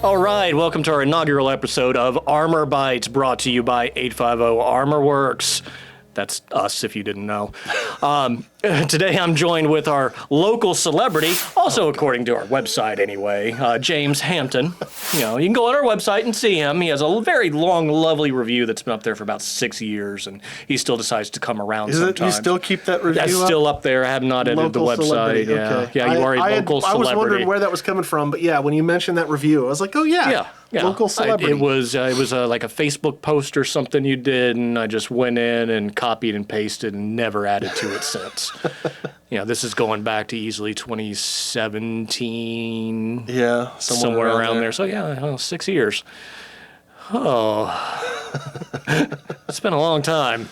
All right, welcome to our inaugural episode of Armor Bites, brought to you by 850 Armor Works. That's us, if you didn't know. Today I'm joined with our local celebrity, also according to our website anyway, James Hampton. You can go on our website and see him. He has a very long, lovely review that's been up there for about 6 years, and he still decides to come around sometimes. You still keep that review That's up? still up there. I have not edited the website. Yeah, Okay. yeah, you are a local celebrity. I was wondering where that was coming from, but yeah, when you mentioned that review, I was like, oh yeah. Local celebrity. It was like a Facebook post or something you did, and I just went in and copied and pasted and never added to it since. This is going back to easily 2017. Yeah, somewhere around there. So 6 years. Oh, it's been a long time.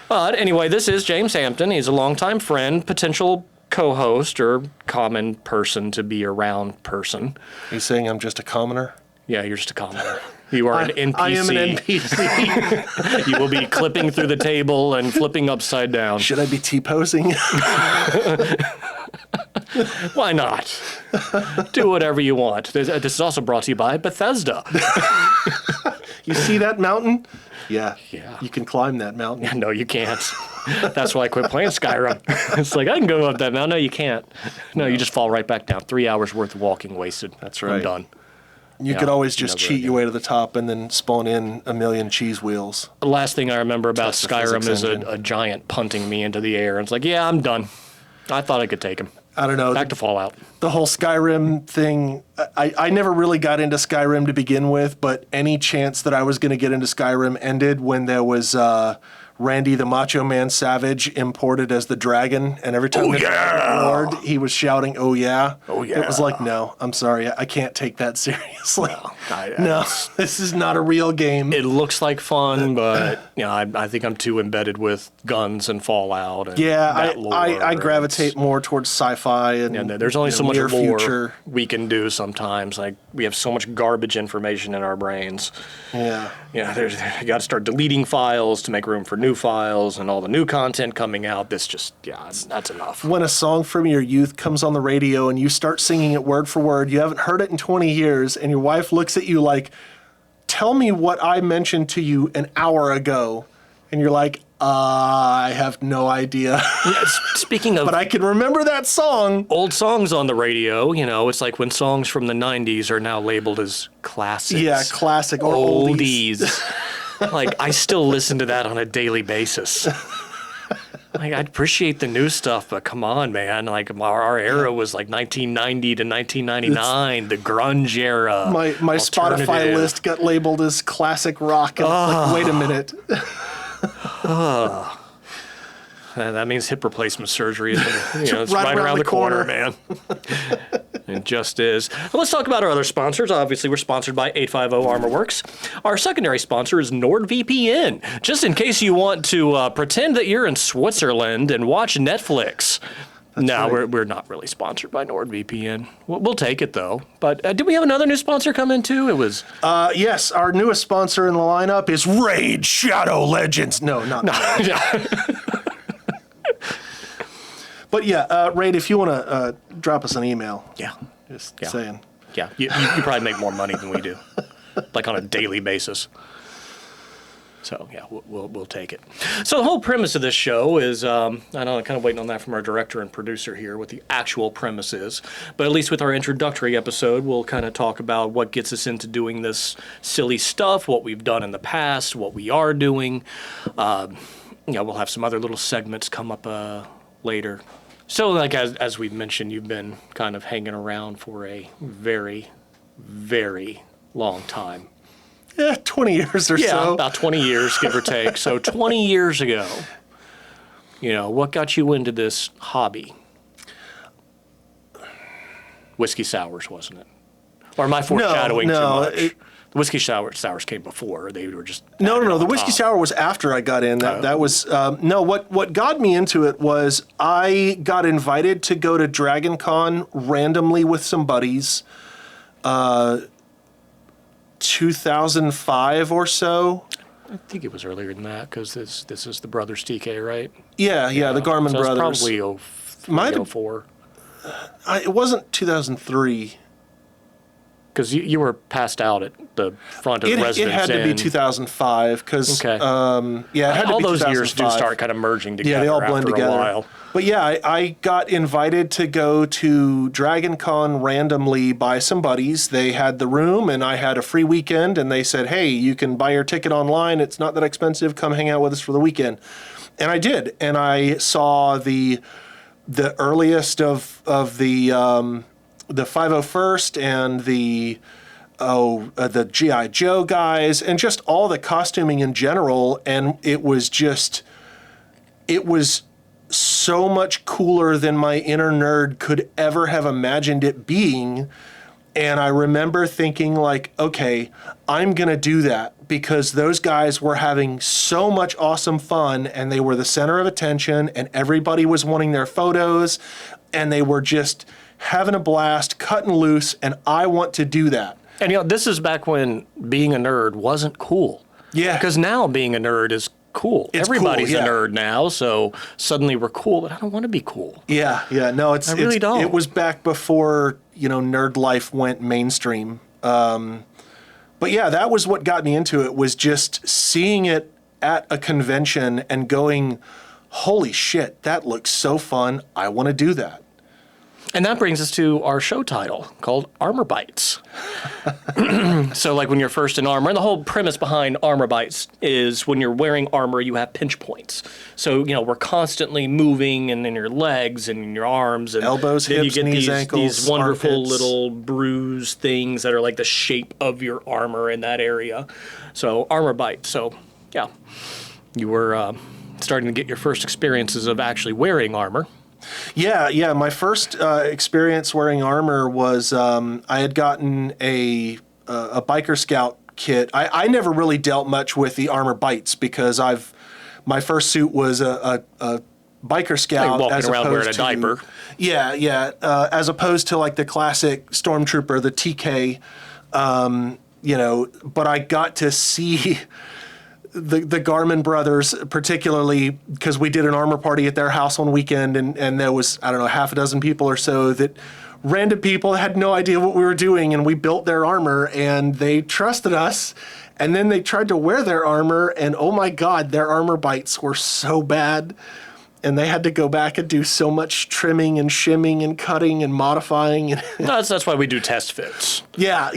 But anyway, this is James Hampton. He's a longtime friend, potential co-host, or common person to be around person. Are you saying I'm just a commoner? Yeah, you're just a commoner. You are an NPC. I am an NPC. You will be clipping through the table and flipping upside down. Should I be T-posing? Why not? Do whatever you want. This is also brought to you by Bethesda. You see that mountain? Yeah. You can climb that mountain. No, you can't. That's why I quit playing Skyrim. It's like, I can go up that mountain. No, you can't. No, you just fall right back down. 3 hours worth of walking wasted. That's right. I'm done. You could always just cheat your way to the top and then spawn in a million cheese wheels. The last thing I remember about Skyrim is a giant punting me into the air. And it's like, yeah, I'm done. I thought I could take him. I don't know. Back to Fallout. The whole Skyrim thing, I never really got into Skyrim to begin with, but any chance that I was going to get into Skyrim ended when there was Randy the Macho Man Savage imported as the dragon, and every time Lord, he was shouting, "Oh yeah!" Oh yeah! It was like, no, I'm sorry, I can't take that seriously. No, this is not a real game. It looks like fun, but I think I'm too embedded with guns and Fallout. And I gravitate more towards sci-fi and there's only so much lore future we can do sometimes. Like, we have so much garbage information in our brains. Yeah. You got to start deleting files to make room for new files, and all the new content coming out. That's enough. When a song from your youth comes on the radio and you start singing it word for word, you haven't heard it in 20 years, and your wife looks at you like, tell me what I mentioned to you an hour ago. And you're like, I have no idea. Speaking of... But I can remember that song. Old songs on the radio, it's like when songs from the 90s are now labeled as classics. Yeah, classic or oldies. Like, I still listen to that on a daily basis. Like, I appreciate the new stuff, but come on, man. Like, our era was like 1990 to 1999, the grunge era. My Spotify list got labeled as classic rock. And it's like, wait a minute. That means hip replacement surgery is it's right around the corner, man. It just is. Well, let's talk about our other sponsors. Obviously, we're sponsored by 850 Armor Works. Our secondary sponsor is NordVPN. Just in case you want to pretend that you're in Switzerland and watch Netflix. We're not really sponsored by NordVPN. We'll take it, though. But did we have another new sponsor come in, too? It was... Yes, our newest sponsor in the lineup is Raid Shadow Legends. No. But yeah, Raid, if you want to drop us an email. Yeah. Just saying. Yeah, you probably make more money than we do, like on a daily basis. So, yeah, we'll take it. So the whole premise of this show is, I know I'm kind of waiting on that from our director and producer here, what the actual premise is. But at least with our introductory episode, we'll kind of talk about what gets us into doing this silly stuff, what we've done in the past, what we are doing. We'll have some other little segments come up later. So, like, as we've mentioned, you've been kind of hanging around for a very, very long time. 20 years or so. Yeah, about 20 years, give or take. So 20 years ago, what got you into this hobby? Whiskey sours, wasn't it? Or am I foreshadowing too much? The whiskey sours came before. They were just... No. The whiskey sour was after I got in. That was... what got me into it was I got invited to go to Dragon Con randomly with some buddies. 2005 or so. I think it was earlier than that, because this is the Brothers TK, right? Yeah, the Garmin so Brothers. Probably 04. It wasn't 2003. Because you were passed out at the front of Residence It had to be Inn. 2005 because Okay. it had to All be those years do 2005. start kind of merging together. Yeah, they all blend after together. a while. But yeah, I got invited to go to Dragon Con randomly by some buddies. They had the room and I had a free weekend, and they said, hey, you can buy your ticket online. It's not that expensive. Come hang out with us for the weekend. And I did. And I saw the earliest of the 501st and the G.I. Joe guys and just all the costuming in general. And it was so much cooler than my inner nerd could ever have imagined it being. And I remember thinking like, okay, I'm going to do that because those guys were having so much awesome fun and they were the center of attention and everybody was wanting their photos and they were just having a blast, cutting loose, and I want to do that. And this is back when being a nerd wasn't cool. Yeah. Because now being a nerd is cool. It's Everybody's cool, yeah. a nerd now, so suddenly we're cool, but I don't want to be cool. Yeah, no, I really don't. It was back before, nerd life went mainstream. But yeah, that was what got me into it, was just seeing it at a convention and going, holy shit, that looks so fun. I want to do that. And that brings us to our show title called Armor Bites. So like when you're first in armor, and the whole premise behind Armor Bites is when you're wearing armor, you have pinch points. So, we're constantly moving and in your legs and in your arms. And elbows, then hips, you get knees, these, ankles, these wonderful armpits. little bruise things that are like the shape of your armor in that area. So Armor Bite. So, yeah, you were starting to get your first experiences of actually wearing armor. Yeah. My first experience wearing armor was I had gotten a biker scout kit. I never really dealt much with the Armor Bites because my first suit was a biker scout, Like as walking around opposed wearing a to, diaper. Yeah. As opposed to like the classic Stormtrooper, the TK. But I got to see the Garmin brothers, particularly because we did an armor party at their house one weekend, and there was, I don't know, half a dozen people or so that random people had no idea what we were doing, and we built their armor, and they trusted us, and then they tried to wear their armor, and oh my God, their armor bites were so bad. And they had to go back and do so much trimming and shimming and cutting and modifying. That's why we do test fits. Yeah.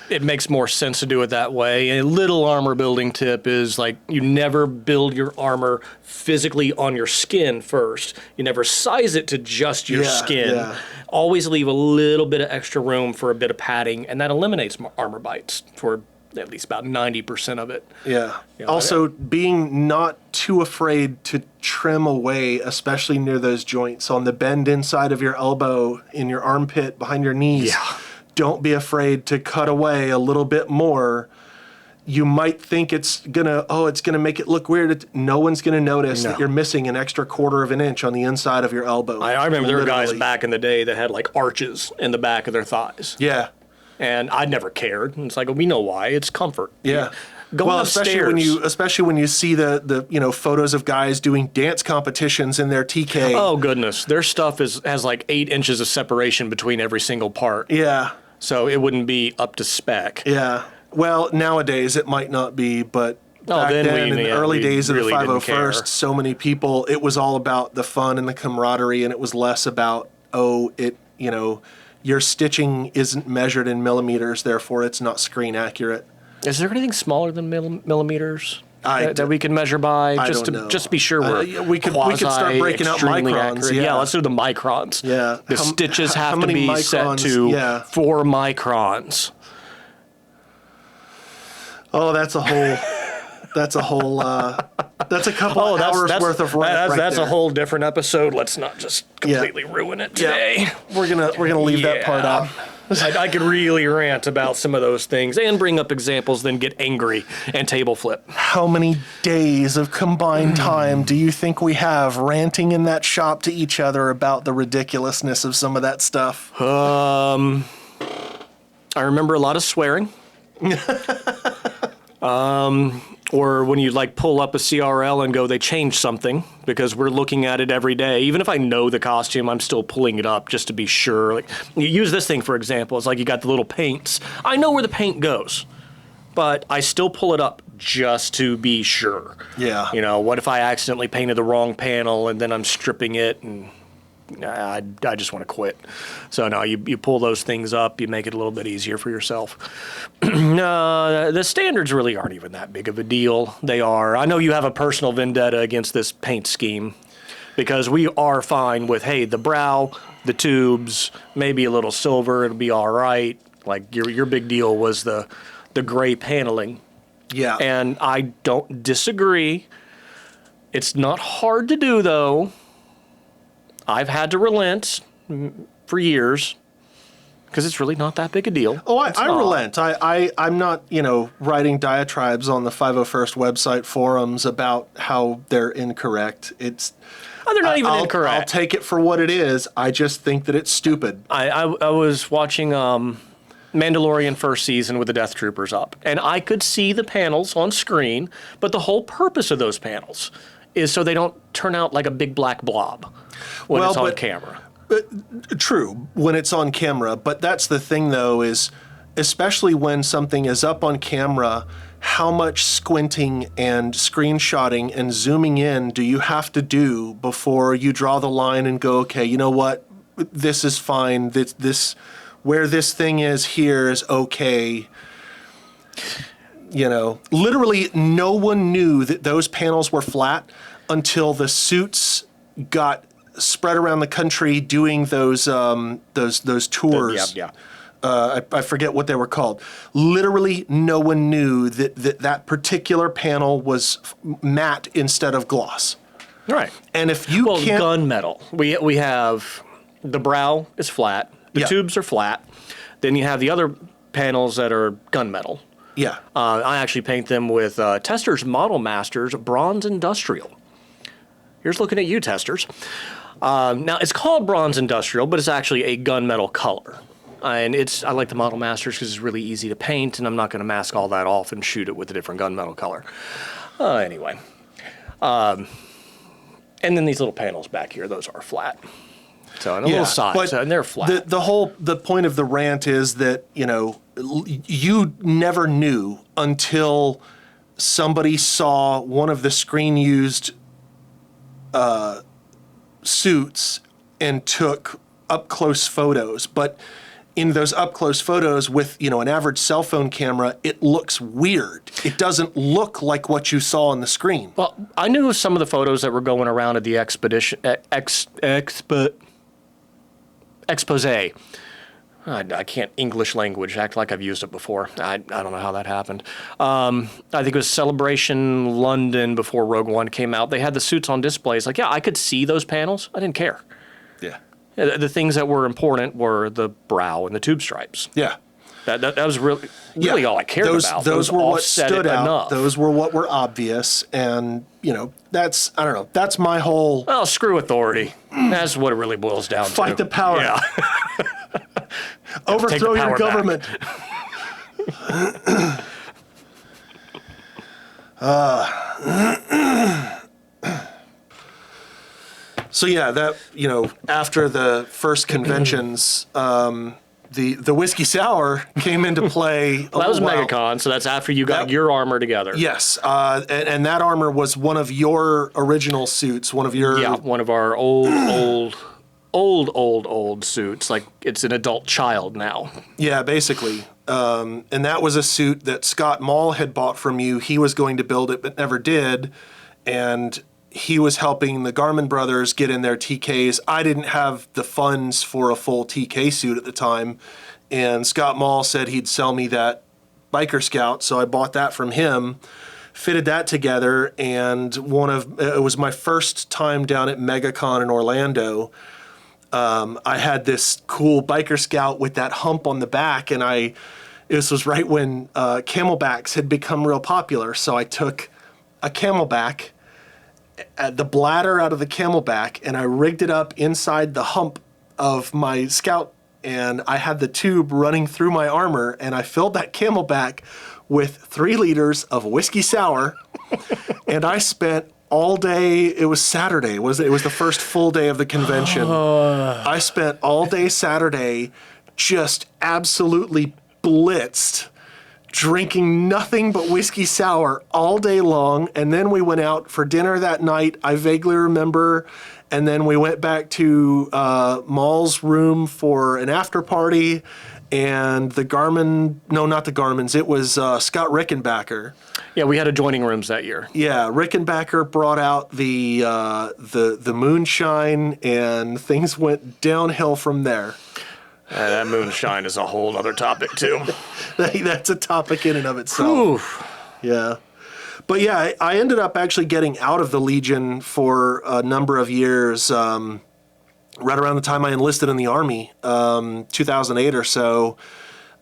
It makes more sense to do it that way. A little armor building tip is like you never build your armor physically on your skin first. You never size it to just your skin. Yeah. Always leave a little bit of extra room for a bit of padding, and that eliminates armor bites for at least about 90% of it. Yeah. Also, being not too afraid to trim away, especially near those joints on the bend inside of your elbow, in your armpit, behind your knees. Yeah. Don't be afraid to cut away a little bit more. You might think it's gonna make it look weird. No one's gonna notice that you're missing an extra quarter of an inch on the inside of your elbow. I remember there were guys Literally. back in the day that had like arches in the back of their thighs. Yeah. And I never cared. And it's like, well, we know why. It's comfort. Yeah. Going upstairs. especially when you see the photos of guys doing dance competitions in their TK. Oh goodness, their stuff has like 8 inches of separation between every single part. Yeah. So it wouldn't be up to spec. Yeah. Well, nowadays it might not be, but back then then, in the early days of the really didn't 501st, care. so many people, it was all about the fun and the camaraderie, and it was less about, your stitching isn't measured in millimeters, therefore it's not screen accurate. Is there anything smaller than millimeters I that we can measure by? I just don't to know. just be sure we're we could start breaking out extremely microns, accurate. yeah. Let's do the microns. Yeah. The How- stitches how have to many be set microns? to Yeah. 4 microns. Oh, that's a whole. That's a whole. That's a couple hours worth of rant. That's there. a whole different episode. Let's not just completely ruin it today. We're gonna leave that part out. I could really rant about some of those things and bring up examples, then get angry and table flip. How many days of combined time do you think we have ranting in that shop to each other about the ridiculousness of some of that stuff? I remember a lot of swearing. Or when you like pull up a CRL and go, they changed something, because we're looking at it every day. Even if I know the costume, I'm still pulling it up just to be sure. Like, you use this thing, for example. It's like you got the little paints. I know where the paint goes, but I still pull it up just to be sure. Yeah. You know, what if I accidentally painted the wrong panel and then I'm stripping it and I just want to quit. So no, you pull those things up, you make it a little bit easier for yourself. The standards really aren't even that big of a deal. They are. I know you have a personal vendetta against this paint scheme, because we are fine with, hey, the brow, the tubes, maybe a little silver, it'll be all right. Like your big deal was the gray paneling. Yeah. And I don't disagree. It's not hard to do, though. I've had to relent for years, because it's really not that big a deal. Oh, I relent. I'm not, writing diatribes on the 501st website forums about how they're incorrect. Oh, they're not even incorrect. I'll take it for what it is. I just think that it's stupid. I was watching Mandalorian first season with the Death Troopers up, and I could see the panels on screen, but the whole purpose of those panels is so they don't turn out like a big black blob when it's on camera. True, when it's on camera. But that's the thing, though, is especially when something is up on camera, how much squinting and screenshotting and zooming in do you have to do before you draw the line and go, okay, you know what, this is fine. This where this thing is here is okay. Literally no one knew that those panels were flat until the suits got spread around the country doing those tours. Yeah. I forget what they were called. Literally no one knew that particular panel was matte instead of gloss. Right. And if you can't... gunmetal. We have the brow is flat. The tubes are flat. Then you have the other panels that are gunmetal. Yeah. I actually paint them with Testors Model Masters Bronze Industrial. Here's looking at you, Testors. Now, it's called Bronze Industrial, but it's actually a gunmetal color. And I like the Model Masters because it's really easy to paint, and I'm not going to mask all that off and shoot it with a different gunmetal color. Anyway. And then these little panels back here, those are flat. So, and a little size, and they're flat. The point of the rant is that, you never knew until somebody saw one of the screen-used suits and took up-close photos. But in those up-close photos with, an average cell phone camera, it looks weird. It doesn't look like what you saw on the screen. Well, I knew some of the photos that were going around at the expose. I can't English language, act like I've used it before. I don't know how that happened. I think it was Celebration London before Rogue One came out. They had the suits on displays. Like, I could see those panels. I didn't care. Yeah. The things that were important were the brow and the tube stripes. Yeah. That was really all I cared about. Those were what stood out. Enough. Those were what were obvious. And, that's, I don't know, that's my whole... Well, screw authority. That's what it really boils down to. Fight the power. Yeah. Overthrow your government. So yeah, that, after the first conventions, the whiskey sour came into play. Well, that was MegaCon, so that's after you got your armor together. Yes, and that armor was one of your original suits, one of our old suits. Like, it's an adult child now. Yeah, basically. And that was a suit that Scott Mall had bought from you. He was going to build it, but never did. And he was helping the Garmin brothers get in their TKs. I didn't have the funds for a full TK suit at the time. And Scott Mall said he'd sell me that Biker Scout. So I bought that from him, fitted that together. And it was my first time down at MegaCon in Orlando. I had this cool Biker Scout with that hump on the back, and this was right when camelbacks had become real popular. So I took a camelback, the bladder out of the camelback, and I rigged it up inside the hump of my Scout and I had the tube running through my armor, and I filled that Camelback with 3 liters of whiskey sour, and I spent all day. It was Saturday. It was the first full day of the convention. I spent all day Saturday just absolutely blitzed, drinking nothing but whiskey sour all day long. And then we went out for dinner that night, I vaguely remember. And then we went back to Maul's room for an after party. And the Garmin, no, not the Garmins, it was Scott Rickenbacker. Yeah, we had adjoining rooms that year. Yeah, Rickenbacker brought out the moonshine, and things went downhill from there. That moonshine is a whole other topic, too. That's a topic in and of itself. Oof. Yeah. But yeah, I ended up actually getting out of the Legion for a number of years, right around the time I enlisted in the Army, 2008 or so.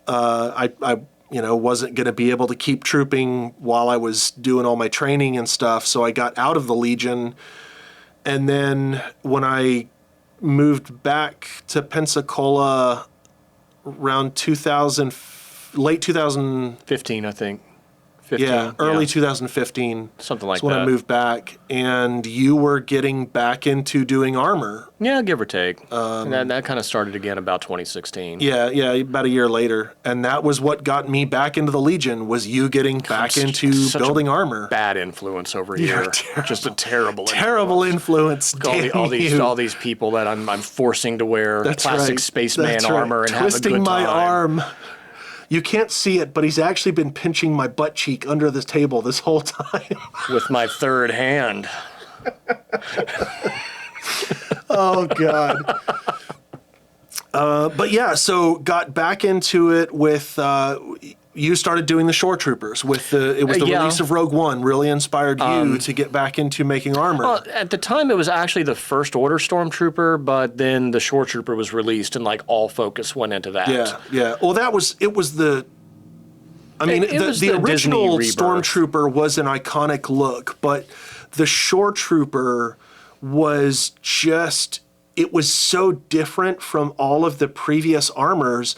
I wasn't going to be able to keep trooping while I was doing all my training and stuff, so I got out of the Legion. And then when I moved back to Pensacola around late 2015, I think. early 2015. Something like that's when that. I moved back, and you were getting back into doing armor. Yeah, give or take. And that kind of started again about 2016. Yeah, about a year later. And that was what got me back into the Legion, was you getting back into such building armor. Bad influence over You're here. terrible. Just a terrible Terrible influence. all these people that I'm forcing to wear plastic spaceman armor and Twisting have a good my time. arm. You can't see it, but he's actually been pinching my butt cheek under this table this whole time. With my third hand. Oh, God. But yeah, so got back into it with, you started doing the Shore Troopers with the release of Rogue One really inspired you to get back into making armor. Well, at the time it was actually the First Order Stormtrooper, but then the Shore Trooper was released and like all focus went into that. Yeah. Well, the original Disney rebirth. Stormtrooper was an iconic look, but the Shore Trooper was just, it was so different from all of the previous armors,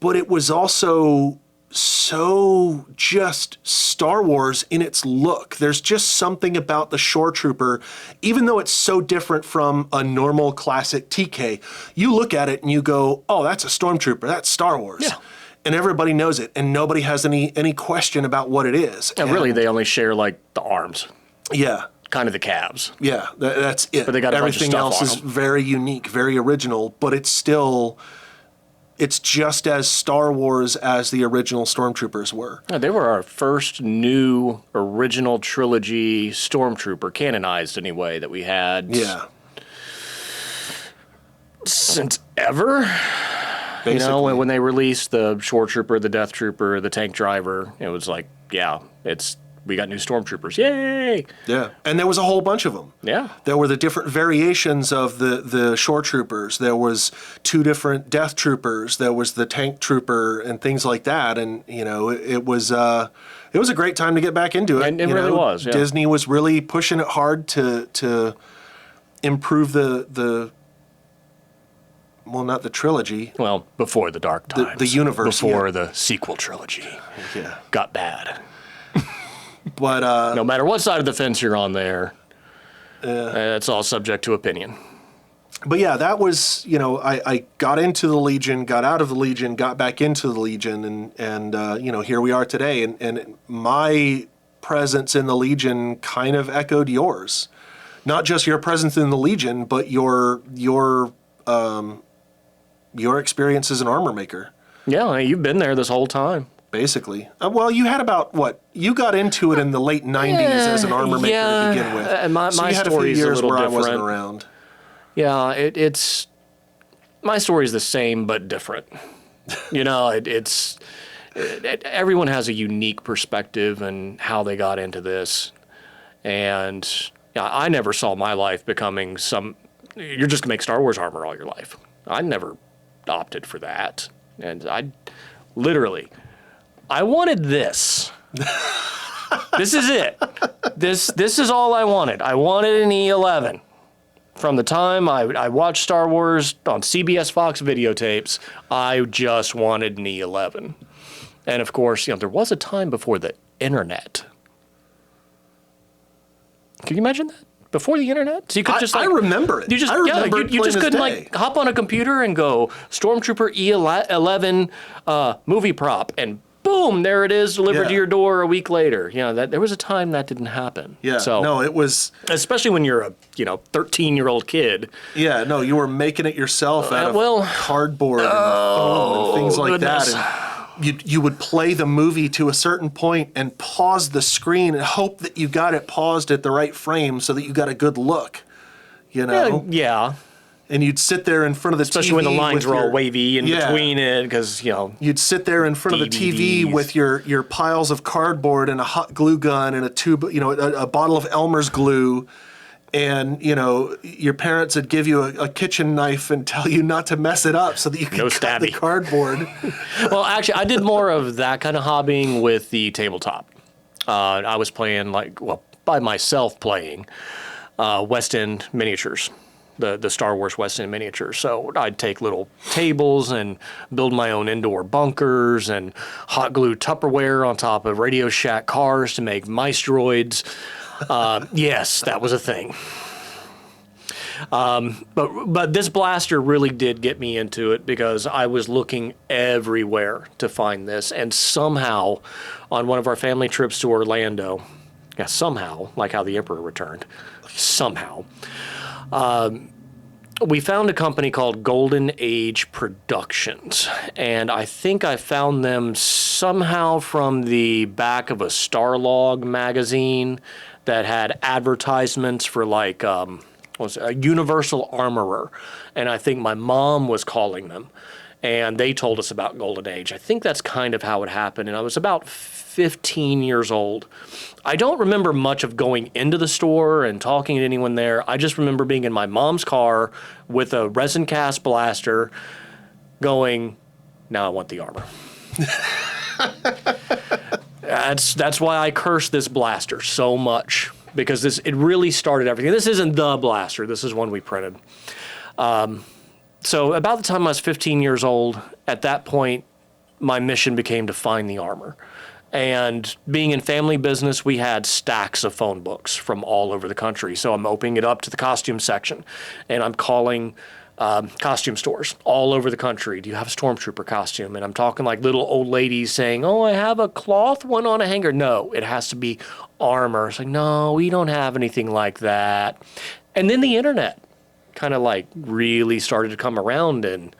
but it was also so just Star Wars in its look. There's just something about the Shore Trooper, even though it's so different from a normal classic TK. You look at it and you go, oh, that's a Stormtrooper. That's Star Wars. Yeah. And everybody knows it, and nobody has any question about what it is. And really, they only share like the arms, Yeah. kind of the calves. Yeah, that's it. But they got a bunch of everything stuff else on is them. very unique, very original, but it's just as Star Wars as the original Stormtroopers were. Yeah, they were our first new original trilogy Stormtrooper, canonized anyway, that we had Yeah. since ever. Basically. You know, when they released the Shore Trooper, the Death Trooper, the Tank Driver, it was like, yeah, we got new Stormtroopers. Yay! Yeah. And there was a whole bunch of them. Yeah. There were the different variations of the Shore Troopers. There was 2 different Death Troopers. There was the Tank Trooper and things like that. And, you know, it was a great time to get back into it. And it really was, yeah. Disney was really pushing it hard to improve the well, not the trilogy. Well, before the Dark Times. The universe, Before yeah. the sequel trilogy Yeah. got bad. But No matter what side of the fence you're on there, it's all subject to opinion. But yeah, that was, you know, I got into the Legion, got out of the Legion, got back into the Legion, and you know, here we are today. And my presence in the Legion kind of echoed yours. Not just your presence in the Legion, but your experience as an armor maker, Yeah, you've been there this whole time. basically. Well, you had about, you got into it in the late 90s as an armor maker to begin with. My so you had story's a few a years little where different. I wasn't around. Yeah, it's my story is the same but different. You know, everyone has a unique perspective and how they got into this, and yeah, I never saw my life becoming you're just gonna make Star Wars armor all your life. I never opted for that, and I wanted this. This is it. This is all I wanted. I wanted an E11. From the time I watched Star Wars on CBS Fox videotapes, I just wanted an E11. And of course, there was a time before the internet. Can you imagine that? Before the internet? So you could just I remember it. You just, I remember you just couldn't hop on a computer and go Stormtrooper E11 movie prop, and boom, there it is, delivered to your door a week later. There was a time that didn't happen. Yeah. So, no, it was. Especially when you're a 13-year-old kid. Yeah. No, you were making it yourself out of cardboard and foam and things like that. And you would play the movie to a certain point and pause the screen and hope that you got it paused at the right frame so that you got a good look. Yeah. And you'd sit there in front of the Especially TV when the lines were all wavy in between it, because, You'd sit there in front of the TV DVDs. with your piles of cardboard and a hot glue gun and a tube, a bottle of Elmer's glue. And, your parents would give you a kitchen knife and tell you not to mess it up so that you could cut the cardboard. Well, actually, I did more of that kind of hobbying with the tabletop. I was playing, by myself playing West End miniatures, the Star Wars West End miniatures. So I'd take little tables and build my own indoor bunkers and hot glue Tupperware on top of Radio Shack cars to make mice droids. Yes, that was a thing. But this blaster really did get me into it because I was looking everywhere to find this, and somehow on one of our family trips to Orlando, somehow, like how the Emperor returned, somehow, we found a company called Golden Age Productions, and I think I found them somehow from the back of a Starlog magazine that had advertisements for was a Universal Armorer, and I think my mom was calling them, and they told us about Golden Age. I think that's kind of how it happened, and I was about 15 years old. I don't remember much of going into the store and talking to anyone there. I just remember being in my mom's car with a resin cast blaster going, now I want the armor. That's why I curse this blaster so much, because it really started everything. This isn't the blaster. This is one we printed. So about the time I was 15 years old, at that point, my mission became to find the armor. And being in family business, we had stacks of phone books from all over the country. So I'm opening it up to the costume section, and I'm calling costume stores all over the country. Do you have a Stormtrooper costume? And I'm talking like little old ladies saying, oh, I have a cloth one on a hanger. No, it has to be armor. It's like, no, we don't have anything like that. And then the internet kind of really started to come around in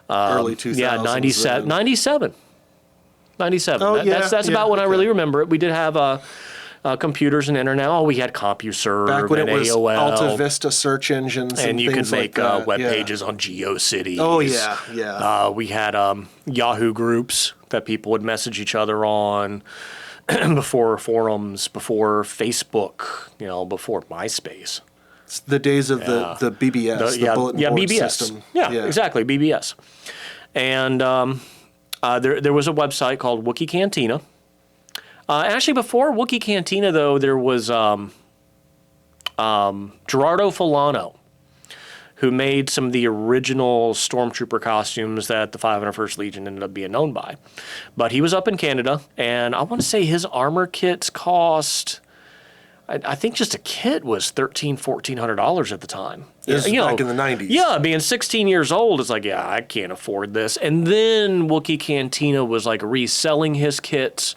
early 2000s. Yeah, 97. Oh, That's about when I really remember it. We did have computers and internet. Oh, we had CompuServe back when and it was AOL. Alta Vista search engines and you things could make like that. web pages on GeoCities. Oh, yeah. We had Yahoo groups that people would message each other on before forums, before Facebook, before MySpace. It's the days of the BBS, the bulletin board BBS. system. Yeah, exactly, BBS. And there was a website called Wookiee Cantina. Actually, before Wookiee Cantina, though, there was Gerardo Fulano, who made some of the original Stormtrooper costumes that the 501st Legion ended up being known by. But he was up in Canada, and I want to say his armor kits cost, I think just a kit was $1,400 at the time. This is back in the 90s. Yeah, being 16 years old, it's like, yeah, I can't afford this. And then Wookiee Cantina was reselling his kits.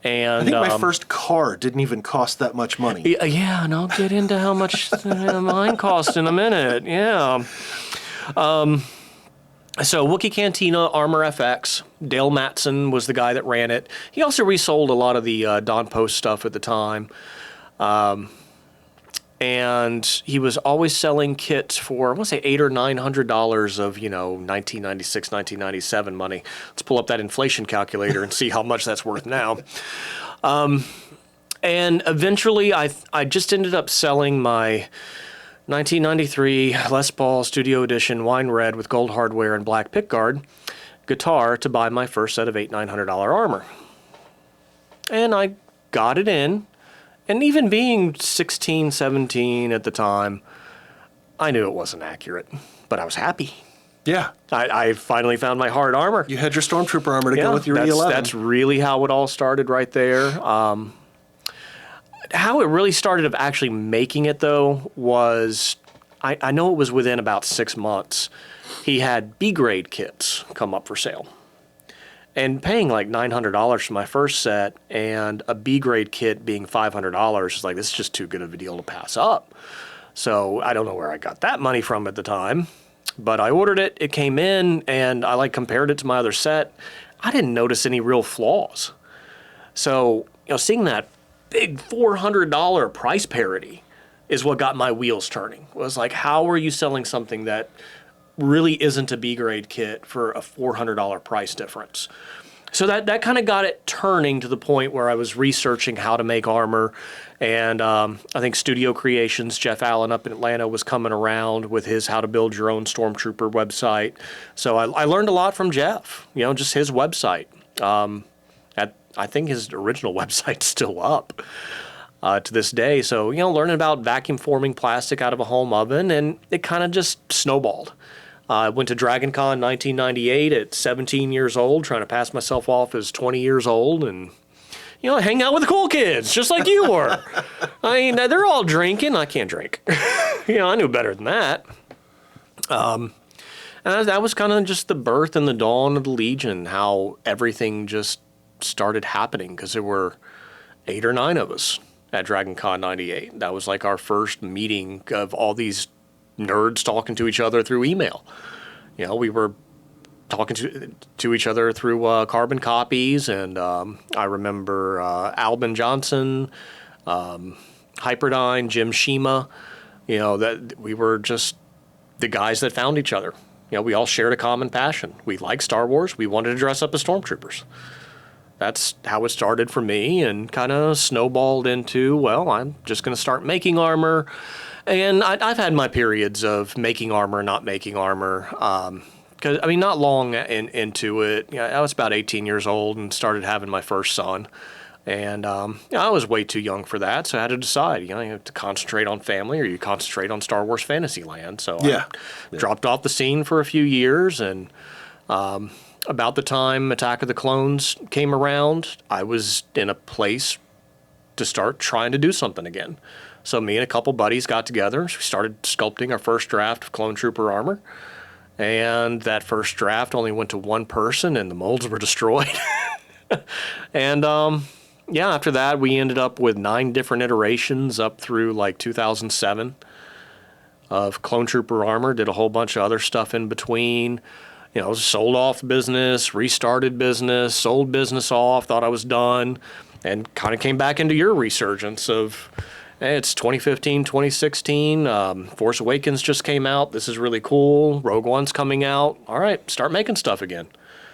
And I think my first car didn't even cost that much money. Yeah, and I'll get into how much mine cost in a minute. Yeah. So Wookiee Cantina, Armor FX, Dale Matson was the guy that ran it. He also resold a lot of the Don Post stuff at the time. And he was always selling kits for, I want to say $800 or $900 of, 1996, 1997 money. Let's pull up that inflation calculator and see how much that's worth now. And eventually I just ended up selling my 1993 Les Paul Studio Edition Wine Red with gold hardware and black pickguard guitar to buy my first set of $900 armor. And I got it in. And even being 16, 17 at the time, I knew it wasn't accurate, but I was happy. Yeah. I finally found my hard armor. You had your Stormtrooper armor to go with your E11. That's really how it all started right there. How it really started of actually making it, though, was I know it was within about 6 months. He had B-grade kits come up for sale. And paying like $900 for my first set and a B-grade kit being $500 is like, this is just too good of a deal to pass up. So I don't know where I got that money from at the time, but I ordered it. It came in, and I like compared it to my other set. I didn't notice any real flaws. So, seeing that big $400 price parity is what got my wheels turning. It was like, how are you selling something that really isn't a B-grade kit for a $400 price difference? So that kind of got it turning to the point where I was researching how to make armor. And I think Studio Creations, Jeff Allen up in Atlanta, was coming around with his How to Build Your Own Stormtrooper website. So I learned a lot from Jeff, just his website. I think his original website's still up to this day. So, learning about vacuum forming plastic out of a home oven, and it kind of just snowballed. I went to DragonCon 1998 at 17 years old, trying to pass myself off as 20 years old, and hang out with the cool kids, just like you were. I mean, they're all drinking. I can't drink. I knew better than that. And that was kind of just the birth and the dawn of the Legion, how everything just started happening, because there were 8 or 9 of us at DragonCon 98. That was like our first meeting of all these nerds talking to each other through email. We were talking to each other through carbon copies, and I remember Albin Johnson, Hyperdyne, Jim Shima, that we were just the guys that found each other. We all shared a common passion. We liked Star Wars. We wanted to dress up as stormtroopers. That's how it started for me, and kind of snowballed into, well, I'm just going to start making armor. And I've had my periods of making armor, not making armor. Because, not long into it, I was about 18 years old and started having my first son. And I was way too young for that, so I had to decide, you have to concentrate on family or you concentrate on Star Wars Fantasyland. So I dropped off the scene for a few years, and about the time Attack of the Clones came around, I was in a place to start trying to do something again. So me and a couple buddies got together. We started sculpting our first draft of Clone Trooper armor. And that first draft only went to one person, and the molds were destroyed. And after that, we ended up with 9 different iterations up through like 2007 of Clone Trooper armor. Did a whole bunch of other stuff in between. Sold off business, restarted business, sold business off, thought I was done, and kind of came back into your resurgence of, hey, it's 2015, 2016, Force Awakens just came out, this is really cool, Rogue One's coming out, all right, start making stuff again.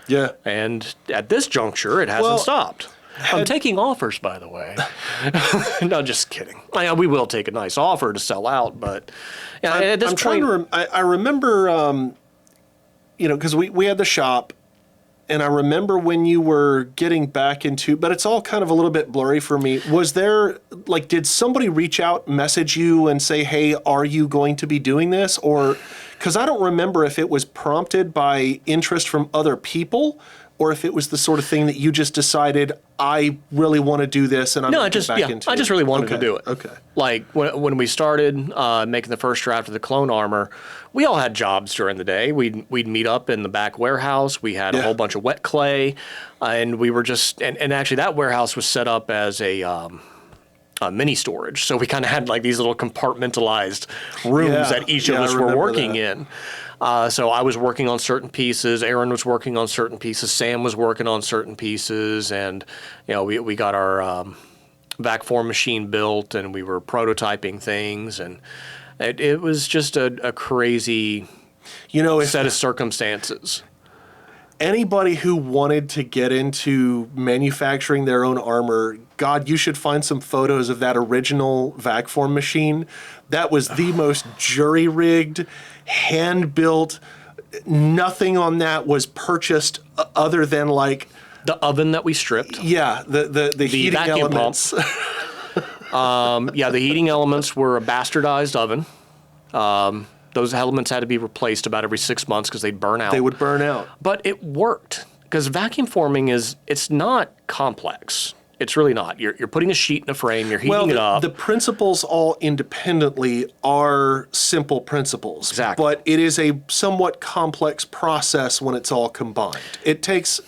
Yeah. And at this juncture, it hasn't stopped. I'm taking offers, by the way. No, just kidding. We will take a nice offer to sell out, but at this point... I remember... because we had the shop, and I remember when you were getting back into, but it's all kind of a little bit blurry for me. Was there, did somebody reach out, message you and say, hey, are you going to be doing this? Or, because I don't remember if it was prompted by interest from other people, or if it was the sort of thing that you just decided, I really want to do this, and I'm going to get back into it. I just really wanted to do it. Okay. Like, when we started making the first draft of the clone armor, we all had jobs during the day. We'd meet up in the back warehouse. We had a whole bunch of wet clay, and we were just... And actually, that warehouse was set up as a mini storage. So we kind of had, these little compartmentalized rooms that each of us were working in. So I was working on certain pieces, Aaron was working on certain pieces, Sam was working on certain pieces, and we got our vac form machine built, and we were prototyping things, and it was just a crazy set of circumstances. Anybody who wanted to get into manufacturing their own armor, God, you should find some photos of that original vac form machine. That was the most jury-rigged, hand-built. Nothing on that was purchased other than the oven that we stripped. Yeah, the heating elements. The heating elements were a bastardized oven. Those elements had to be replaced about every 6 months because they'd burn out. They would burn out. But it worked because vacuum forming it's not complex. It's really not. You're putting a sheet in a frame, you're heating it up. The principles all independently are simple principles. Exactly. But it is a somewhat complex process when it's all combined. It takes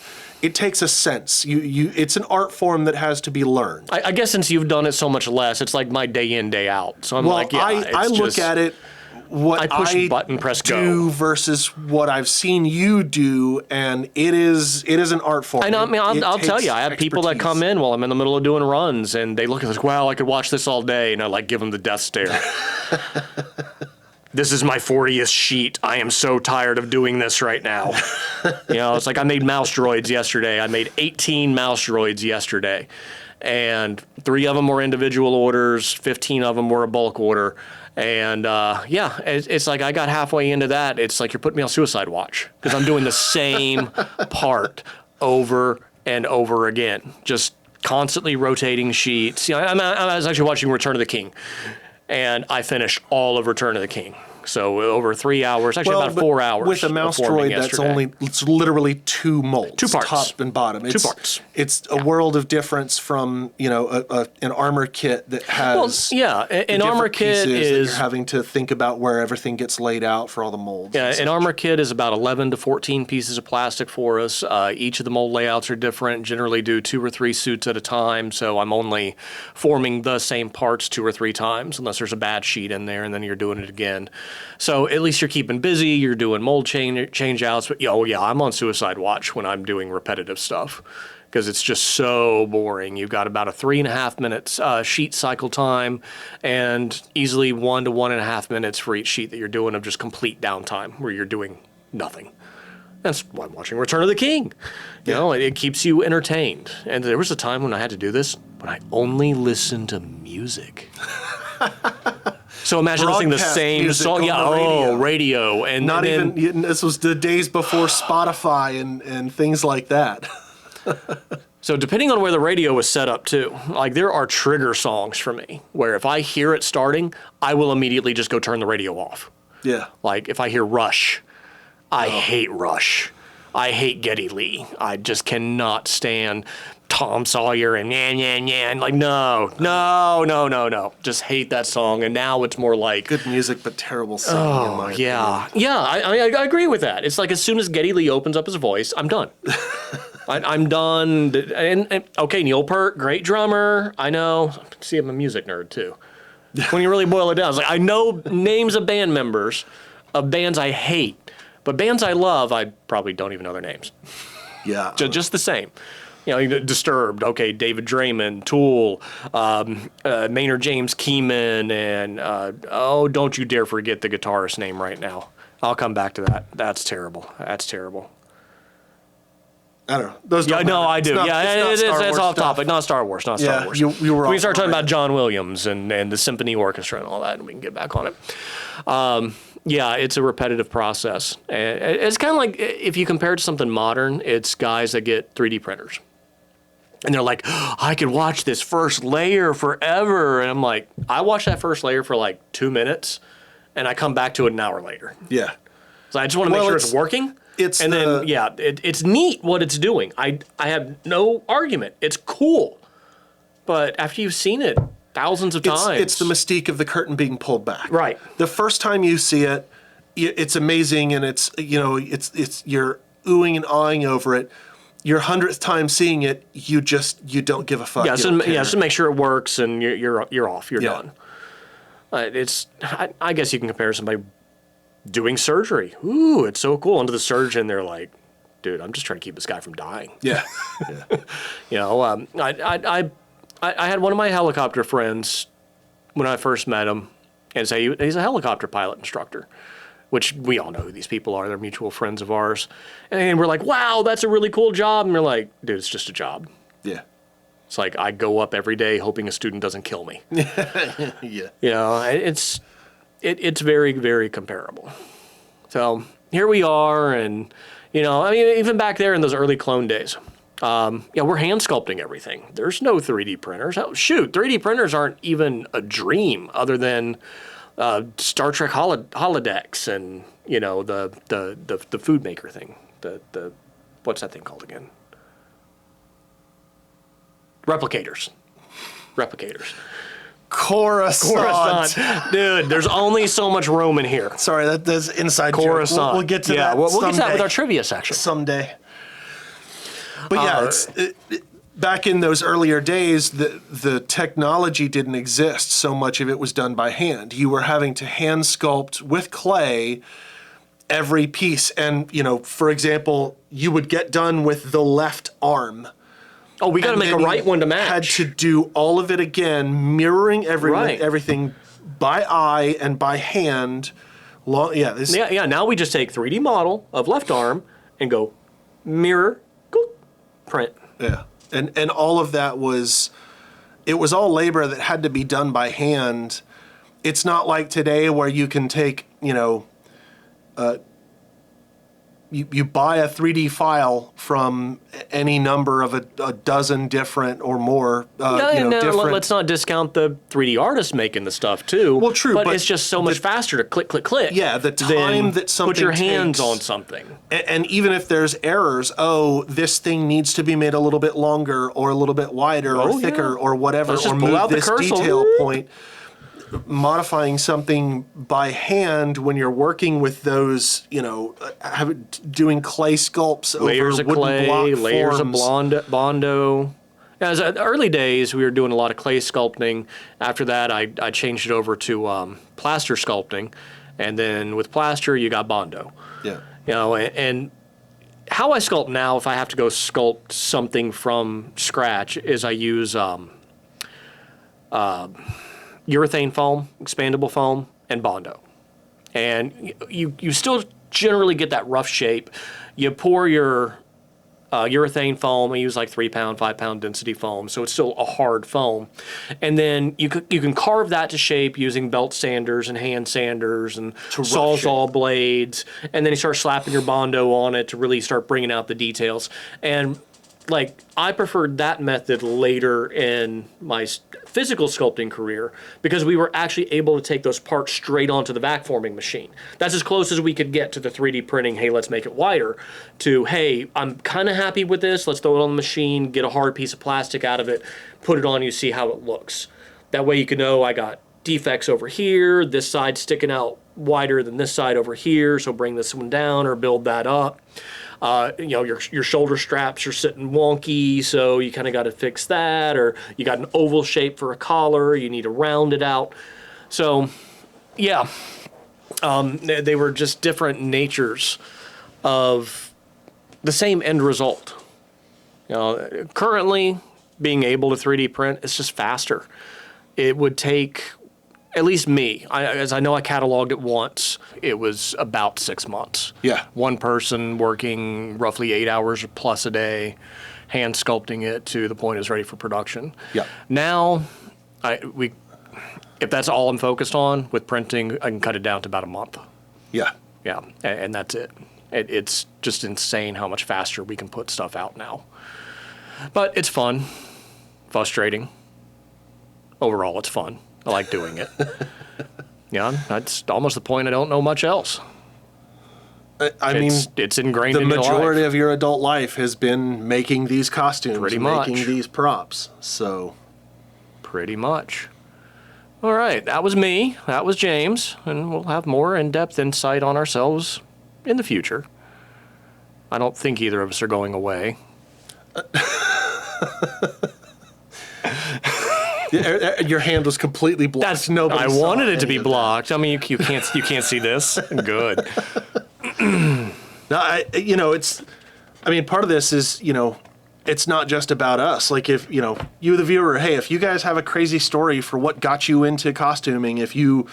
a sense. It's an art form that has to be learned. I guess since you've done it so much less, it's like my day in, day out. So I'm Well, like, yeah, I look at it what I push button, press do go. versus what I've seen you do, and it is an art form. I know. I mean, I'll tell you, I have people that expertise. come in while I'm in the middle of doing runs, and they look at this. Wow, I could watch this all day, and I like give them the death stare. This is my 40th sheet. I am so tired of doing this right now. It's like I made mouse droids yesterday. I made 18 mouse droids yesterday, and 3 of them were individual orders. 15 of them were a bulk order. And it's like I got halfway into that. It's like you're putting me on suicide watch because I'm doing the same part over and over again, just constantly rotating sheets. I was actually watching Return of the King, and I finished all of Return of the King. So over 3 hours, actually about 4 hours. With a mouse of forming droid, yesterday. it's literally 2 molds. 2 parts. Top and bottom. Two parts. It's a world of difference from, an armor kit that has an armor kit pieces that is you're having to think about where everything gets laid out for all the molds. Yeah, an armor kit is about 11 to 14 pieces of plastic for us. Each of the mold layouts are different. Generally do 2 or 3 suits at a time, so I'm only forming the same parts 2 or 3 times, unless there's a bad sheet in there, and then you're doing it again. So at least you're keeping busy. You're doing mold change outs. But I'm on suicide watch when I'm doing repetitive stuff because it's just so boring. You've got about a 3.5 minutes sheet cycle time, and easily 1 to 1.5 minutes for each sheet that you're doing of just complete downtime where you're doing nothing. That's why I'm watching Return of the King. It keeps you entertained. And there was a time when I had to do this, but I only listened to music. So imagine listening to the Broadcast same music song. on Yeah, the radio. radio. And Not then, even, this was the days before Spotify and things like that. So depending on where the radio was set up too, like there are trigger songs for me where if I hear it starting, I will immediately just go turn the radio off. Yeah. Like if I hear Rush, I hate Rush. I hate Geddy Lee. I just cannot stand Tom Sawyer and and like no. Just hate that song. And now it's more like Good music, but terrible singing. in my opinion. I agree with that. It's like as soon as Geddy Lee opens up his voice, I'm done. I'm done. And okay, Neil Peart, great drummer. I know. See, I'm a music nerd too. When you really boil it down, it's like I know names of band members of bands I hate, but bands I love, I probably don't even know their names. Yeah. Just the same. Disturbed. Okay, David Draymond, Tool, Maynard James Keenan, and don't you dare forget the guitarist's name right now. I'll come back to that. That's terrible. I don't know. Those don't No, matter. I do. It's not- It's Star Wars off stuff. topic. Not Star Wars. Not Star Yeah, Wars. you were We off start talking already. about John Williams and the symphony orchestra and all that, and we can get back on it. It's a repetitive process. And it's kind of like if you compare it to something modern, it's guys that get 3D printers. And they're like, I could watch this first layer forever. And I'm like, I watch that first layer for like 2 minutes, and I come back to it an hour later. Yeah. So I just want to make sure it's working. It's neat what it's doing. I have no argument. It's cool. But after you've seen it thousands of times. It's the mystique of the curtain being pulled back. Right. The first time you see it, it's amazing, and it's you're oohing and awing over it. Your 100th time seeing it, you don't give a fuck. Just to make sure it works, and you're off. You're Yeah. done. I guess you can compare somebody doing surgery. Ooh, it's so cool. And to the surgeon, they're like, dude, I'm just trying to keep this guy from dying. Yeah. I had one of my helicopter friends when I first met him, and say he's a helicopter pilot instructor, which we all know who these people are. They're mutual friends of ours. And we're like, wow, that's a really cool job. And we're like, dude, it's just a job. Yeah. It's like I go up every day hoping a student doesn't kill me. Yeah. It's very, very comparable. So here we are, and even back there in those early clone days, we're hand sculpting everything. There's no 3D printers. Oh, shoot, 3D printers aren't even a dream other than Star Trek holodecks, and the food maker thing. The what's that thing called again? Replicators. Coruscant. Dude, there's only so much room in here. Sorry, that's inside joke. Coruscant. We'll get to that. We'll get to that someday. with our trivia section. Someday. But yeah, back in those earlier days, the technology didn't exist. So much of it was done by hand. You were having to hand sculpt with clay every piece. And, for example, you would get done with the left arm. Oh, we got to make a right one to match. Had to do all of it again, mirroring Right. everything by eye and by hand. Now we just take 3D model of left arm and go mirror, go print. Yeah, and all of that was all labor that had to be done by hand. It's not like today where you can take you buy a 3D file from any number of a dozen different or more. Different. Let's not discount the 3D artists making the stuff too. Well, true, but but it's just so much faster to click, click, click. Yeah, the time that something put your hands takes, on something. And even if there's errors, this thing needs to be made a little bit longer or a little bit wider or thicker or whatever, Let's or just pull out move the this cursor. detail point. Modifying something by hand when you're working with those, doing clay sculpts Layers over of wooden clay, block layers forms. of Bondo. As early days, we were doing a lot of clay sculpting. After that, I changed it over to plaster sculpting, and then with plaster, you got Bondo. Yeah. And how I sculpt now, if I have to go sculpt something from scratch, is I use urethane foam, expandable foam, and Bondo. And you still generally get that rough shape. You pour your urethane foam. I use like 3 pound, 5 pound density foam, so it's still a hard foam. And then you can carve that to shape using belt sanders and hand sanders and sawzall blades. And then you start slapping your Bondo on it to really start bringing out the details. And I preferred that method later in my physical sculpting career because we were actually able to take those parts straight onto the vac forming machine. That's as close as we could get to the 3D printing, hey, let's make it wider, to, hey, I'm kind of happy with this, let's throw it on the machine, get a hard piece of plastic out of it, put it on you, see how it looks. That way you can know I got defects over here, this side sticking out wider than this side over here, so bring this one down or build that up. Your shoulder straps are sitting wonky, so you kind of got to fix that. Or you got an oval shape for a collar, you need to round it out. So, yeah, they were just different natures of the same end result. Currently, being able to 3D print, it's just faster. It would take, at least me, as I know I cataloged it once, it was about 6 months. Yeah. One person working roughly 8 hours plus a day, hand sculpting it to the point it's ready for production. Yeah. Now, if that's all I'm focused on with printing, I can cut it down to about a month. Yeah. Yeah, and that's it. It's just insane how much faster we can put stuff out now. But it's fun, frustrating. Overall, it's fun. I like doing it. Yeah, that's almost the point I don't know much else. I mean, it's ingrained the in your majority life. of your adult life has been making these costumes, Pretty making much. these props. So, Pretty much. All right, that was me. That was James. And we'll have more in-depth insight on ourselves in the future. I don't think either of us are going away. your hand was completely blocked. That's Nobody I saw wanted it to any be of blocked. I mean, you can't see this. Good. No, part of this is, it's not just about us. Like if, you the viewer, hey, if you guys have a crazy story for what got you into costuming, if you,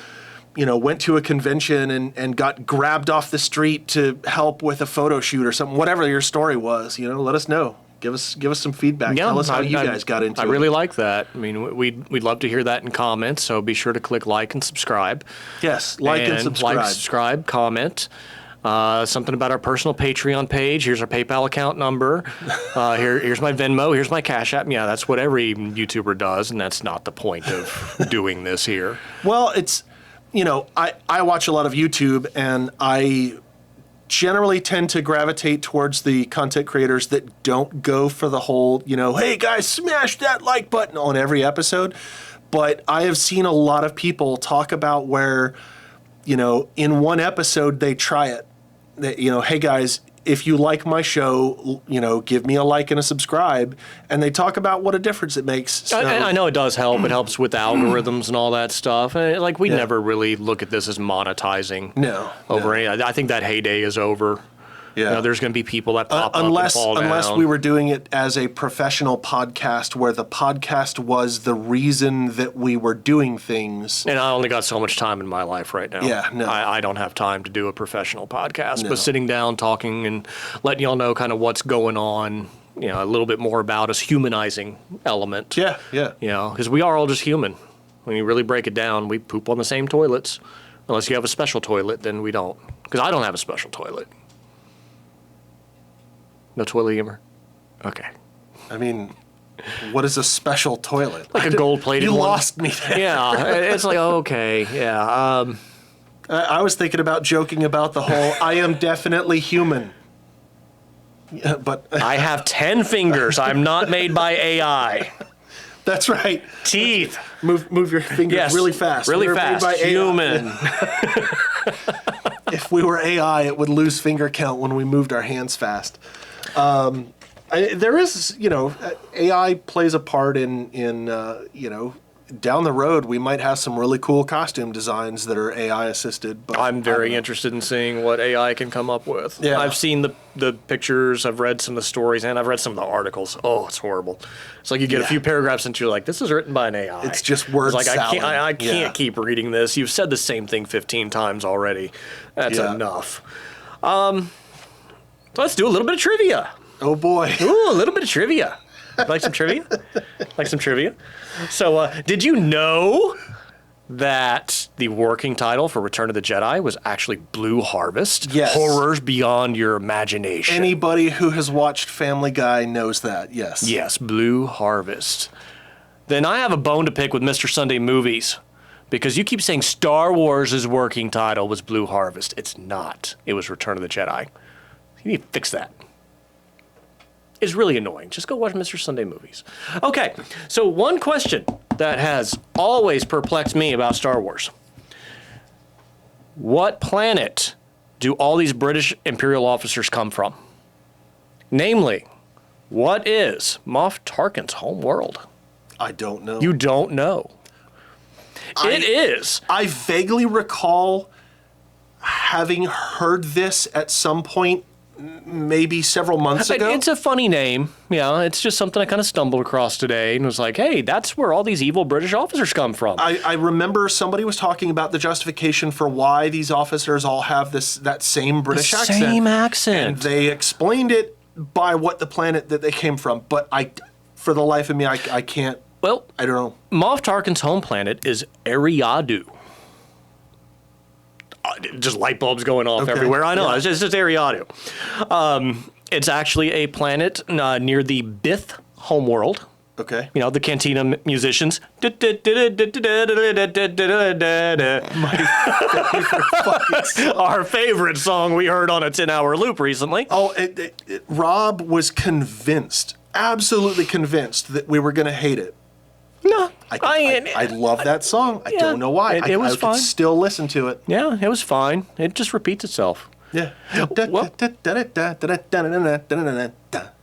went to a convention and got grabbed off the street to help with a photo shoot or something, whatever your story was, let us know. Give us some feedback. Yeah, Tell us how you guys got into it. I really like that. I mean, we'd love to hear that in comments, so be sure to click like and subscribe. Yes, like and subscribe. Like, subscribe, comment. Something about our personal Patreon page. Here's our PayPal account number. Here's my Venmo. Here's my Cash App. Yeah, that's what every YouTuber does, and that's not the point of doing this here. Well, I watch a lot of YouTube, and I generally tend to gravitate towards the content creators that don't go for the whole, hey guys, smash that like button on every episode. But I have seen a lot of people talk about where, in one episode they try it. Hey guys, if you like my show, give me a like and a subscribe. And they talk about what a difference it makes. So, I know it does help. It helps with the algorithms and all that stuff. And we never really look at this as monetizing. I think that heyday is over. Yeah. There's going to be people that pop up and fall down. Unless we were doing it as a professional podcast where the podcast was the reason that we were doing things. And I only got so much time in my life right now. Yeah, no. I don't have time to do a professional podcast. No. But sitting down, talking, and letting y'all know kind of what's going on, a little bit more about us, humanizing element. Yeah. Because we are all just human. When you really break it down, we poop on the same toilets. Unless you have a special toilet, then we don't. Because I don't have a special toilet. No toilet humor? Okay. I mean, what is a special toilet? Like a gold-plated one? You lost me there. Yeah, it's like, okay, yeah. I was thinking about joking about the whole, I am definitely human. Yeah, but I have 10 fingers. I'm not made by AI. That's right. Teeth. Move your fingers really fast. Really fast. Made by human. If we were AI, it would lose finger count when we moved our hands fast. There is, AI plays a part in down the road, we might have some really cool costume designs that are AI assisted. But I'm very interested in seeing what AI can come up with. Yeah. I've seen the pictures, I've read some of the stories, and I've read some of the articles. Oh, it's horrible. It's like you get a few paragraphs into you're like, this is written by an AI. It's just word salad. I can't Yeah. keep reading this. You've said the same thing 15 times already. That's enough. So let's do a little bit of trivia. Oh boy. Ooh, a little bit of trivia. Like some trivia? Like some trivia? So, did you know that the working title for Return of the Jedi was actually Blue Harvest? Yes. Horrors beyond your imagination. Anybody who has watched Family Guy knows that, yes. Yes, Blue Harvest. Then I have a bone to pick with Mr. Sunday Movies, because you keep saying Star Wars' working title was Blue Harvest. It's not. It was Return of the Jedi. You need to fix that. Is really annoying. Just go watch Mr. Sunday Movies. Okay, so one question that has always perplexed me about Star Wars. What planet do all these British Imperial officers come from? Namely, what is Moff Tarkin's home world? I don't know. You don't know. It is. I vaguely recall having heard this at some point, maybe several months ago. It's a funny name. Yeah, it's just something I kind of stumbled across today and was like, hey, that's where all these evil British officers come from. I remember somebody was talking about the justification for why these officers all have that same British accent. Same accent. And they explained it by what the planet that they came from. But for the life of me, I can't. Well, I don't know. Moff Tarkin's home planet is Eriadu. Just light bulbs going off everywhere. I know. Yeah. It's just Eriadu. It's actually a planet near the Bith homeworld. Okay. The Cantina musicians. My favorite fucking song. Our favorite song we heard on a 10-hour loop recently. Oh, Rob was convinced, absolutely convinced, that we were going to hate it. No. I love that song. I don't know why. It was fine. I could still listen to it. Yeah, it was fine. It just repeats itself. Yeah.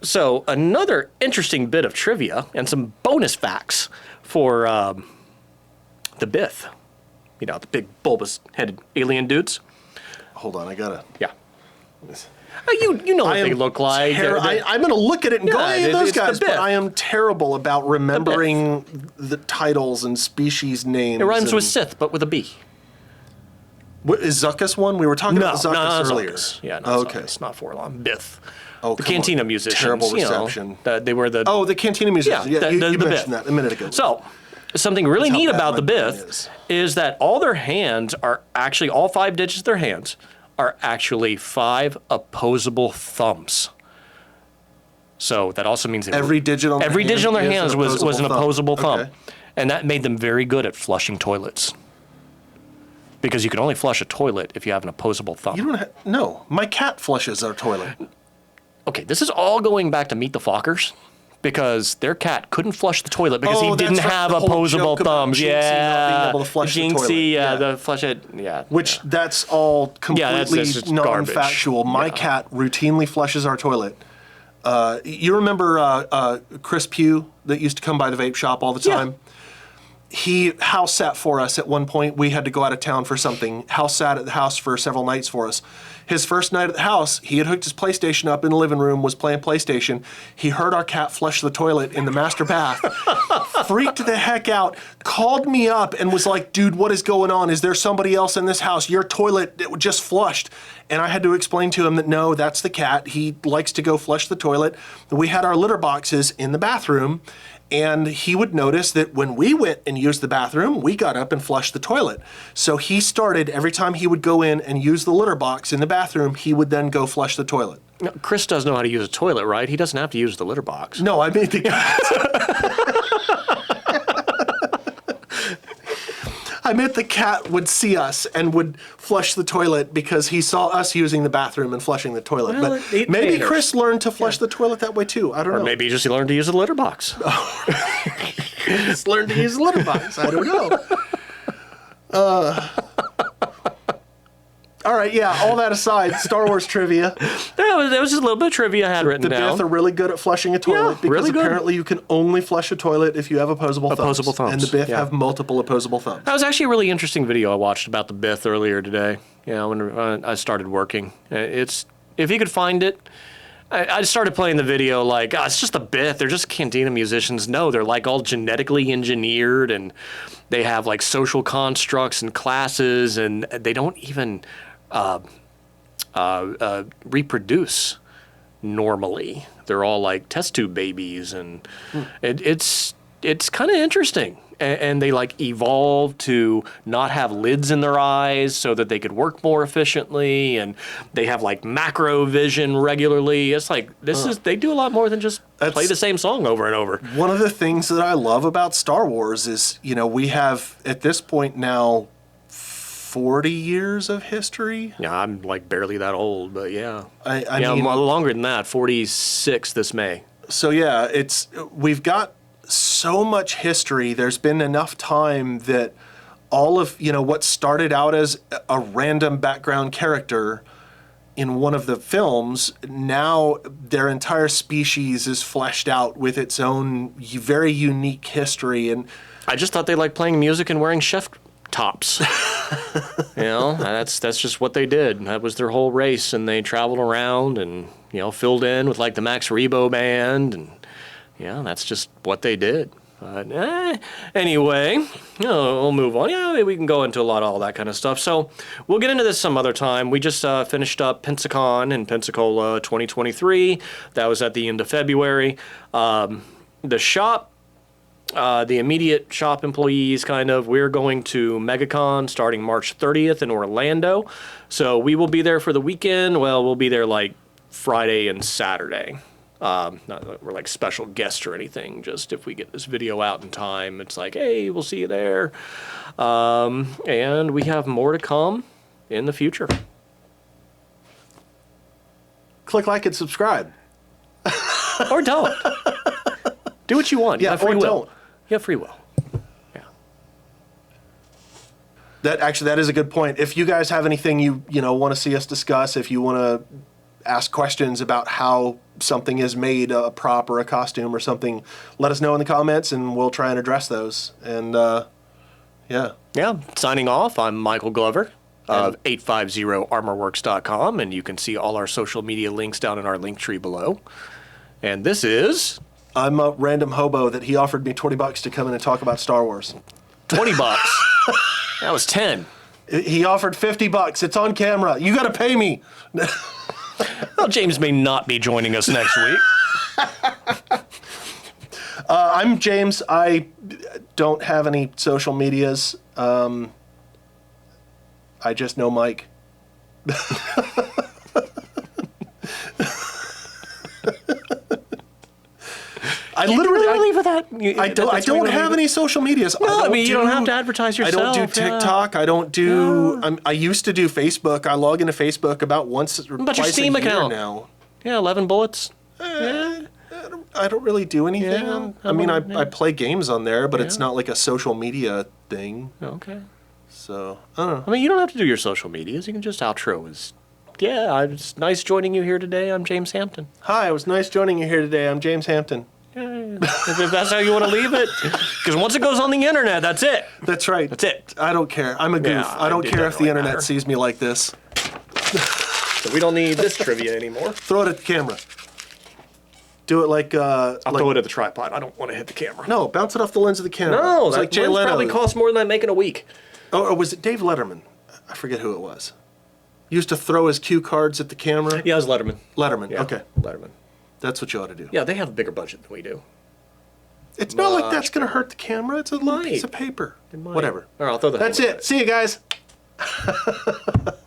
So another interesting bit of trivia and some bonus facts for the Bith. The big bulbous-headed alien dudes. Hold on, I gotta. Yeah. You know what they look like. I'm going to look at it and go, hey, those guys, but I am terrible about remembering the titles and species names. It rhymes with Sith, but with a B. What, is Zuckuss one? We were talking about Zuckuss earlier. Zuckuss. Yeah, no, okay. It's not Forlorn. Bith. Oh, the Cantina musicians. Terrible reception. They were the... Oh, the Cantina musicians. Yeah, you mentioned that a minute ago. So, something really neat about the Bith is that all their hands are actually, all 5 digits of their hands are actually 5 opposable thumbs. So that also means every digit on their hands was an opposable thumb. Okay. And that made them very good at flushing toilets. because you can only flush a toilet if you have an opposable thumb. You don't no, my cat flushes our toilet. Okay, this is all going back to Meet the Fockers, because their cat couldn't flush the toilet because he Oh, didn't that's right, have the whole opposable joke about thumbs. Jinxie not Yeah, being able to flush the toilet. Jinxie, Yeah. the flush it. Yeah, Which yeah. that's all completely that's just garbage. non-factual. My Yeah. cat routinely flushes our toilet. You remember Chris Pugh that used to come by the vape shop all the time? He house sat for us at one point. We had to go out of town for something. House sat at the house for several nights for us. His first night at the house, he had hooked his PlayStation up in the living room, was playing PlayStation. He heard our cat flush the toilet in the master bath, freaked the heck out, called me up and was like, dude, what is going on? Is there somebody else in this house? Your toilet just flushed. And I had to explain to him that no, that's the cat. He likes to go flush the toilet. We had our litter boxes in the bathroom. And he would notice that when we went and used the bathroom, we got up and flushed the toilet. So he started, every time he would go in and use the litter box in the bathroom, he would then go flush the toilet. No, Chris does know how to use a toilet, right? He doesn't have to use the litter box. No, I mean the cat. I meant the cat would see us and would flush the toilet because he saw us using the bathroom and flushing the toilet. Well, But it maybe caters. Chris learned to flush the toilet that way too. I don't Or know. maybe he just learned to use the litter box. Chris learned to use the litter box. I don't know. All right, yeah, all that aside, Star Wars trivia. That was just a little bit of trivia I had written The down. Bith are really good at flushing a toilet because really good. apparently you can only flush a toilet if you have opposable thumbs. Opposable thumbs, And the Bith yeah. have multiple opposable thumbs. That was actually a really interesting video I watched about the Bith earlier today. You know, when I started working. It's, if you could find it, I started playing the video like, oh, it's just the Bith. They're just cantina musicians. No, they're like all genetically engineered, and they have like social constructs and classes, and they don't even reproduce normally. They're all like test tube babies, and it's kind of interesting. And they like evolved to not have lids in their eyes so that they could work more efficiently, and they have like macro vision regularly. It's like they do a lot more than just play the same song over and over. One of the things that I love about Star Wars is, you know, we have at this point now 40 years of history. Yeah, I'm like barely that old, but yeah. I yeah, mean, longer than that. 46 this May. so yeah, we've got so much history. There's been enough time that all of, you know, what started out as a random background character in one of the films, now their entire species is fleshed out with its own very unique history. And I just thought they liked playing music and wearing chef tops. You know, that's just what they did. That was their whole race, and they traveled around and, you know, filled in with like the Max Rebo band, and yeah, that's just what they did. But anyway, you know, we'll move on. Yeah, we can go into a lot of all that kind of stuff. So we'll get into this some other time. We just finished up Pensacon in Pensacola 2023. That was at the end of February. The shop, the immediate shop employees, we're going to MegaCon starting March 30th in Orlando. So we will be there for the weekend. Well, we'll be there like Friday and Saturday. Not that we're like special guests or anything, just if we get this video out in time, it's like, hey, we'll see you there. And we have more to come in the future. click like and subscribe. Or don't. Do what you want. Yeah, You have free or will. don't. You have free will. Yeah. That is a good point. If you guys have anything you want to see us discuss, if you want to ask questions about how something is made, a prop or a costume or something, let us know in the comments and we'll try and address those. And yeah. Yeah. Signing off, I'm Michael Glover of 850armorworks.com, and you can see all our social media links down in our link tree below. And this is I'm a random hobo that he offered me $20 to come in and talk about Star Wars. $20. That was 10. He offered $50. It's on camera. You got to pay me. Well, James may not be joining us next week. I'm James. I don't have any social medias. I just know Mike. I literally really leave with that. I don't have any social medias. No, I mean you don't have to advertise yourself. I don't do TikTok. I don't do. I used to do Facebook. I log into Facebook about once or about your twice Steam a year account now. Yeah, 11 bullets. I don't really do anything. Yeah, I mean, I play games on there, but it's not like a social media thing. Okay. So I don't know. I mean, you don't have to do your social medias. You can just outro as, yeah, it's nice joining you here today. I'm James Hampton. Hi, it was nice joining you here today. I'm James Hampton. If that's how you want to leave it. Because once it goes on the internet, that's it. That's right. That's it. I don't care. I'm a goof. Yeah, I don't it care if doesn't the really internet matter. sees me like this. So we don't need this trivia anymore. Throw it at the camera. Do it like I'll throw it at the tripod. I don't want to hit the camera. No, bounce it off the lens of the camera. No, It's that like Jay lens Leno. probably costs more than I make in a week. Or was it Dave Letterman? I forget who it was. Used to throw his cue cards at the camera. Yeah, it was Letterman. Letterman. Yeah, Okay, Letterman. that's what you ought to do. Yeah, they have a bigger budget than we do. It's not like that's going to hurt the camera. It's a little might. piece of paper. It might. Whatever. All right, I'll throw the That's helmet it. See you guys. at it.